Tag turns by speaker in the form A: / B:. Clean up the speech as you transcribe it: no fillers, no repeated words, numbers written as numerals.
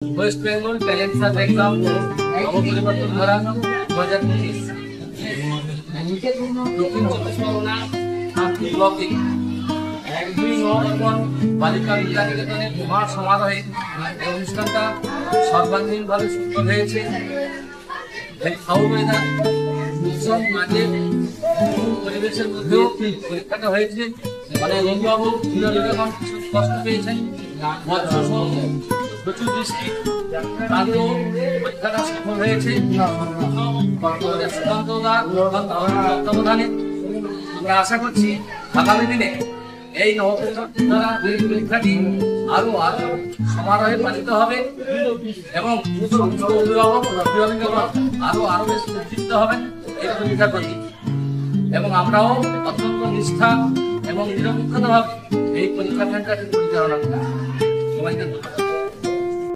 A: West Bengal talent search exam নবপরিবর্তন ধারা 2025 দক্ষিণ চব্বিশ পরগনা ব্লকে 1-2-9 বালিকা বিদ্যানিকেতনের মহা সমারোহে এই অনুষ্ঠানটা সর্বাঙ্গীনভাবে সুন্দর হয়েছে। ভীষণ মাঝে পরিবেশের মধ্যেও পরীক্ষাটা হয়েছে। মানে রবিবাবু ভীষণ কষ্ট পেয়েছেন, প্রচুর বৃষ্টি, তাতেও পরীক্ষাটা সফল হয়েছে। তত্ত্বাবধানে আমরা আশা করছি আগামী দিনে এই পরীক্ষাটি আরো সমারোহে পালিত হবে এবং অভিভাবক আরো বেশি উজ্জীবিত হবেন এই পরীক্ষার প্রতি, এবং আমরাও অত্যন্ত নিষ্ঠা এবং নিরপেক্ষভাবে এই পরীক্ষা কেন্দ্রটি পরিচালনা করি। সবাইকে ধন্যবাদ।